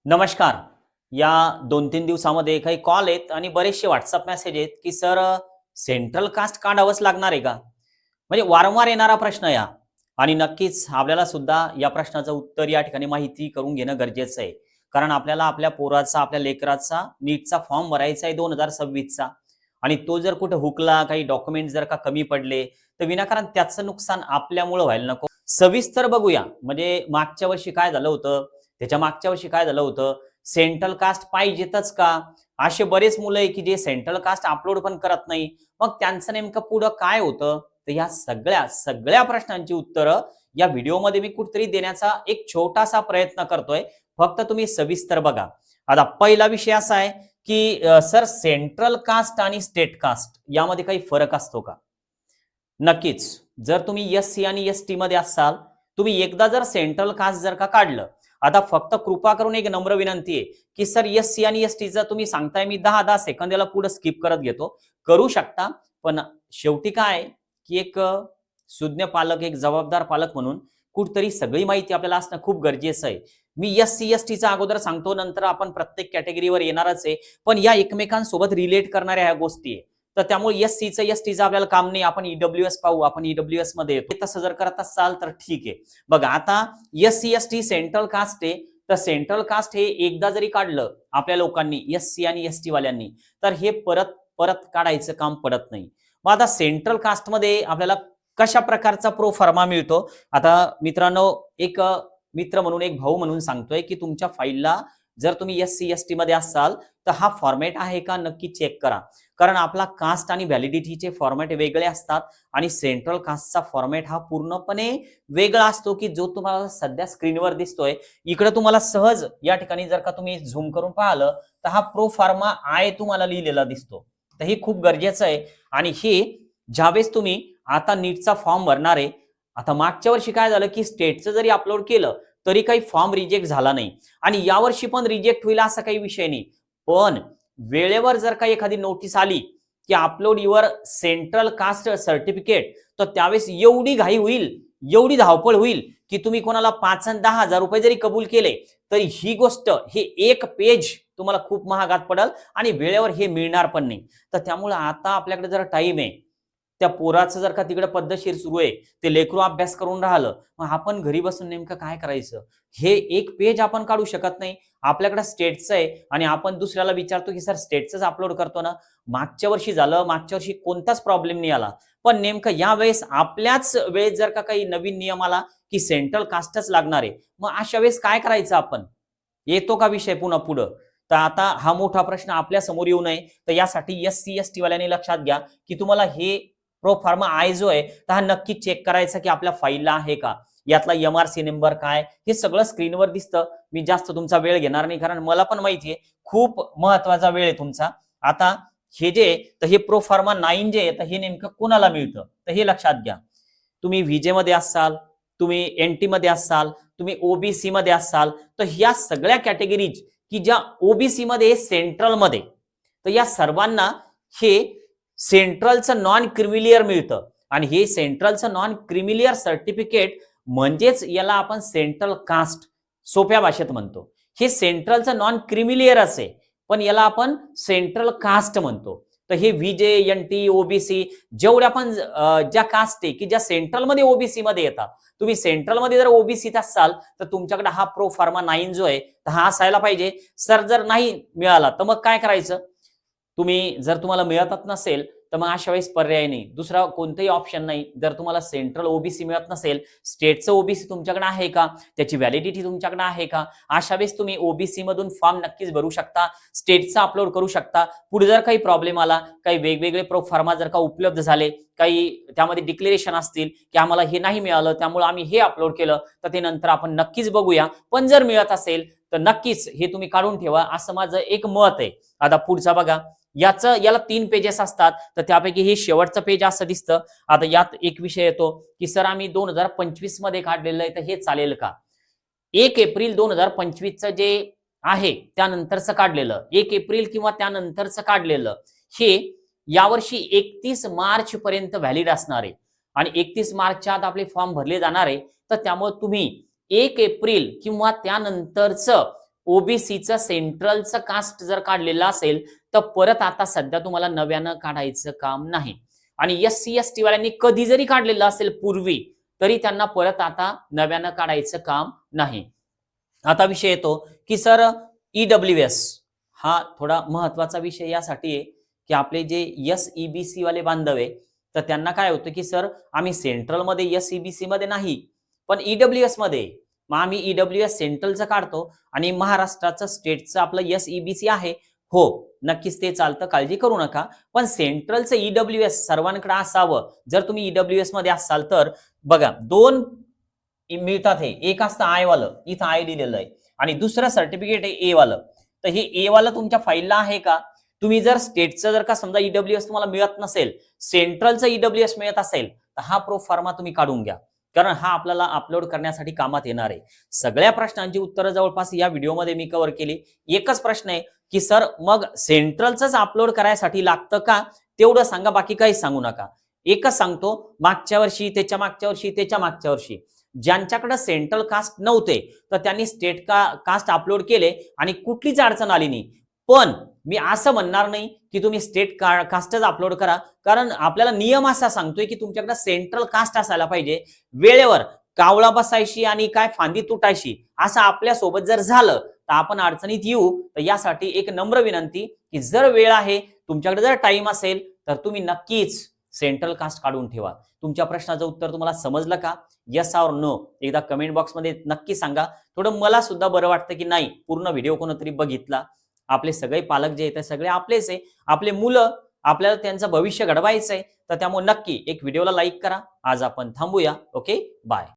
नमस्कार. या 2-3 दिवसामध्ये काही कॉल आहेत आणि बरेचसे WhatsApp मेसेज आहेत, की सर सेंट्रल कास्ट काढावंच लागणार आहे का? म्हणजे वारंवार येणारा प्रश्न या आणि नक्कीच आपल्याला सुद्धा या प्रश्नाचं उत्तर या ठिकाणी माहिती करून घेणं गरजेचं आहे. कारण आपल्याला आपल्या पोराचा, आपल्या लेकराचा नीटचा फॉर्म भरायचा आहे 2026चा आणि तो जर कुठे हुकला, काही डॉक्युमेंट जर का कमी पडले, तर विनाकारण त्याचं नुकसान आपल्यामुळं व्हायला नको. सविस्तर बघूया. म्हणजे मागच्या वर्षी काय झालं होतं, त्याच्या मागच्या वर्षी काय झालं होतं, सेंट्रल कास्ट पाहिजेतच का? असे बरेच मुलं आहे, की जे सेंट्रल कास्ट अपलोड पण करत नाही. मग त्यांचं नेमकं पुढं काय होतं? तर ह्या सगळ्या प्रश्नांची उत्तरं या व्हिडिओमध्ये मी कुठेतरी देण्याचा एक छोटासा प्रयत्न करतोय. फक्त तुम्ही सविस्तर बघा. आता पहिला विषय असा आहे, की सर सेंट्रल कास्ट आणि स्टेट कास्ट यामध्ये काही फरक असतो का? नक्कीच. जर तुम्ही एस-सी आणि एस-टी मध्ये असाल, तुम्ही एकदा जर सेंट्रल कास्ट जर का काढलं, आता फक्त कृपा करून एक नम्र विनंती आहे, की सर एस-सी आणि एस-टीचं तुम्ही सांगताय मी 10-10 सेकंद याला पुढे स्किप करत घेतो. करू शकता, पण शेवटी काय आहे, की एक सुज्ञ पालक, एक जबाबदार पालक म्हणून कुठेतरी सगळी माहिती आपल्याला असणं खूप गरजेचं आहे. मी एस-सी, एस-टीचा अगोदर सांगतो, नंतर आपण प्रत्येक कॅटेगरीवर येणारच आहे. पण या एकमेकांसोबत रिलेट करणाऱ्या ह्या गोष्टी आहे. तर त्यामुळे एस-सीचं, एस-टीचं आपल्याला काम नाही. आपण ई-डब्ल्यू-एस पाहू. आपण ई-डब्ल्यू-एस मध्ये येतो. तसं जर करत असाल तर ठीक आहे. बघा आता एस-सी, एस-टी सेंट्रल कास्ट आहे. तर सेंट्रल कास्ट हे एकदा जरी काढलं आपल्या लोकांनी एस-सी आणि एस-टी वाल्यांनी, तर हे परत परत काढायचं काम पडत नाही. मग आता सेंट्रल कास्टमध्ये आपल्याला कशा प्रकारचा प्रो फर्मा मिळतो? आता मित्रांनो, एक मित्र म्हणून, एक भाऊ म्हणून सांगतोय, की तुमच्या फाईलला जर तुम्ही एस-सी, एस-टी मध्ये असाल, तर हा फॉर्मॅट आहे का नक्की चेक करा. कारण आपला कास्ट आणि व्हॅलिडिटीचे फॉर्मॅट वेगळे असतात आणि सेंट्रल कास्टचा फॉर्मॅट हा पूर्णपणे वेगळा असतो, की जो तुम्हाला सध्या स्क्रीनवर दिसतोय. इकडे तुम्हाला सहज या ठिकाणी जर का तुम्ही झूम करून पाहिलं, तर हा प्रो फार्मा आय तुम्हाला लिहिलेला दिसतो. तर हे खूप गरजेचं आहे आणि हे ज्यावेळेस तुम्ही आता नीटचा फॉर्म भरणार आहे. आता मागच्या वर्षी काय झालं, की स्टेटचं जरी अपलोड केलं, तरी काही फॉर्म रिजेक्ट झाला नाही आणि यावर्षी पण रिजेक्ट होईल असा काही विषय नाही. पण वेळेवर जर का एखादी नोटीस आली, की upload your central caste certificate, तर त्यावेळेस एवढी घाई होईल, एवढी धावपळ होईल, की तुम्ही कोणाला 5 आणि 10,000 रुपये जरी कबूल केले, तरी ही गोष्ट, हे एक पेज तुम्हाला खूप महागात पडेल आणि वेळेवर हे मिळणार पण नाही. तर त्यामुळे आता आपल्याकडे जरा टाईम आहे. त्या पोराचं जर का तिकडे पद्धतशीर सुरू आहे, ते लेकरू अभ्यास करून राहिलं, मग आपण घरी बसून नेमकं काय करायचं? हे एक पेज आपण काढू शकत नाही. आपल्याकडे स्टेटचं आहे आणि आपण दुसऱ्याला विचारतो, की सर स्टेटचंच अपलोड करतो ना? मागच्या वर्षी झालं, मागच्या वर्षी कोणताच प्रॉब्लेम नाही आला. पण नेमकं यावेळेस आपल्याच वेळेस जर का काही नवीन नियम आला, की सेंट्रल कास्टच लागणार आहे, मग अशा वेळेस काय करायचं आपण? येतो का विषय पुन्हा पुढं? तर आता हा मोठा प्रश्न आपल्या समोर येऊ नये, तर यासाठी एस-सी, एस-टी वाल्यांनी लक्षात घ्या, की तुम्हाला हे प्रो फार्मा आय जो आहे, तर हा नक्की चेक करायचा, की आपल्या फाईलला आहे का? यातला एम-आर-सी नंबर काय? हे सगळं स्क्रीनवर दिसतं. मी जास्त तुमचा वेळ घेणार नाही, कारण मला पण माहिती आहे, खूप महत्त्वाचा वेळ आहे तुमचा. आता हे जे तर हे प्रो फार्मा 9 जे आहे, तर हे नेमकं कोणाला मिळतं? तर हे लक्षात घ्या. तुम्ही व्हीजेमध्ये असाल, तुम्ही एन-टीमध्ये असाल, तुम्ही ओ-बी-सीमध्ये असाल, तर ह्या सगळ्या कॅटेगरीज, की ज्या ओ-बी-सीमध्ये सेंट्रलमध्ये, तर या सर्वांना हे सेंट्रलचं नॉन क्रिमिलियर मिळतं आणि हे सेंट्रलचं नॉन क्रिमिलियर सर्टिफिकेट म्हणजेच याला आपण सेंट्रल कास्ट सोप्या भाषेत म्हणतो. हे सेंट्रलचं नॉन क्रिमिलियरच आहे, पण याला आपण सेंट्रल कास्ट म्हणतो. तर हे व्हीजे, एन-टी, ओ-बी-सी जेवढ्या पण ज्या कास्ट आहे, की ज्या सेंट्रलमध्ये ओ-बी-सीमध्ये येतात. तुम्ही सेंट्रलमध्ये जर ओ-बी-सीत असाल, तर तुमच्याकडे हा प्रो फार्मा 9 जो आहे, तर हा असायला पाहिजे. सर जर नाही मिळाला, तर मग काय करायचं? तुम्ही जर तुम्हाला मिळतच नसेल, तर मग अशा वेळेस पर्याय नाही. दुसरा कोणताही ऑप्शन नाही. जर तुम्हाला सेंट्रल ओ-बी-सी मिळत नसेल, स्टेटचं ओ-बी-सी तुमच्याकडे आहे का? त्याची व्हॅलिडिटी तुमच्याकडे आहे का? अशा वेळेस तुम्ही ओ-बी-सी मधून फॉर्म नक्कीच भरू शकता. स्टेटचा अपलोड करू शकता. पुढे जर काही प्रॉब्लेम आला, काही वेगवेगळे प्रो फार्मा जर का उपलब्ध झाले, काही त्यामध्ये डिक्लेरेशन असतील, की आम्हाला हे नाही मिळालं, त्यामुळे आम्ही हे अपलोड केलं, तर ते नंतर आपण नक्कीच बघूया. पण जर मिळत असेल, तर नक्कीच हे तुम्ही काढून ठेवा, असं माझं एक मत आहे. आता पुढचा बघा. याला 3 पेजेस असतात, तर त्यापैकी हे शेवटचं पेज असं दिसतं. आता यात एक विषय येतो, की सर आम्ही 2025 मध्ये काढलेलं आहे, तर हे चालेल का? 1 एप्रिल 2025चं जे आहे, त्यानंतरचं काढलेलं 1 एप्रिल किंवा त्यानंतरचं काढलेलं, हे यावर्षी 31 मार्च पर्यंत व्हॅलिड असणार आहे आणि 31 मार्चच्या आत आपले फॉर्म भरले जाणार आहे. तर त्यामुळे तुम्ही 1 एप्रिल किंवा त्यानंतरचं ओबीसीचं सेंट्रलचं कास्ट जर काढलेलं असेल तर परत आता सध्या तुम्हाला नव्यानं काढायचं काम नाही. आणि एससी एसटी वाल्यांनी कधी जरी काढलेलं असेल पूर्वी तरी त्यांना परत आता नव्यानं काढायचं काम नाही. आता विषय येतो की सर ईडब्ल्यूएस हा थोडा महत्वाचा विषय यासाठी आहे की आपले जे एसईबीसी वाले बांधव आहे तर त्यांना काय होतं की सर आम्ही सेंट्रलमध्ये एसईबीसी मध्ये नाही पण ईडब्ल्यूएस मध्ये, मग आम्ही ईडब्ल्यूएस सेंट्रलचं काढतो आणि महाराष्ट्राचं स्टेटचं आपलं एसईबीसी आहे. हो नक्कीच ते चालतं, काळजी करू नका. पण सेंट्रलचं ईडब्ल्यूएस सर्वांकडे असावं. जर तुम्ही ईडब्ल्यूएस मध्ये असाल तर बघा दोन मिळतात, हे एक असतं आय वालं, इथं आय लिहिलेलं आहे आणि दुसरं सर्टिफिकेट आहे ए वालं. तर हे ए वालं तुमच्या फाईलला आहे का? तुम्ही जर स्टेटचं जर का समजा ईडब्ल्यूएस तुम्हाला मिळत नसेल, सेंट्रलचं ईडब्ल्यूएस मिळत असेल तर हा प्रूफ फॉर्मा तुम्ही काढून घ्या, कारण हा आपल्याला अपलोड करण्यासाठी कामात येणार आहे. सगळ्या प्रश्नांची उत्तरं जवळपास या व्हिडिओमध्ये मी कव्हर केली. एकच प्रश्न आहे की सर मग सेंट्रलचंच अपलोड करायसाठी लागतं का, तेवढं सांगा, बाकी काही सांगू नका. एकच सांगतो, मागच्या वर्षी, त्याच्या मागच्या वर्षी, त्याच्या मागच्या वर्षी ज्यांच्याकडे सेंट्रल कास्ट नव्हते तर त्यांनी स्टेट कास्ट अपलोड केले आणि कुठलीच अडचण आली नाही. पण मी असं म्हणणार नाही की तुम्ही स्टेट कास्टच अपलोड करा, कारण आपल्याला नियम असा सांगतोय की तुमच्याकडे सेंट्रल कास्ट असायला पाहिजे. वेळेवर कावळा बसायची आणि काय फांदी तुटायची असं आपल्या सोबत जर झालं तर आपण अडचणीत येऊ. तर यासाठी एक नम्र विनंती की जर वेळ आहे, तुमच्याकडे जर टाइम असेल तर तुम्ही नक्कीच सेंट्रल कास्ट काढून ठेवा. तुमच्या प्रश्नाचं उत्तर तुम्हाला समजलं का? येस ऑर नो एकदा कमेंट बॉक्समध्ये नक्की सांगा. थोडं मला सुद्धा बरं वाटतं की नाही पूर्ण व्हिडिओ कोणतरी बघितला. आपले सगळे पालक जे आहेत ते सगळे आपलेच आहे, आपले मुलं, आपल्याला त्यांचं भविष्य घडवायचं आहे. तर त्यामुळे नक्की एक व्हिडिओला लाईक करा. आज आपण थांबूया. Okay, bye.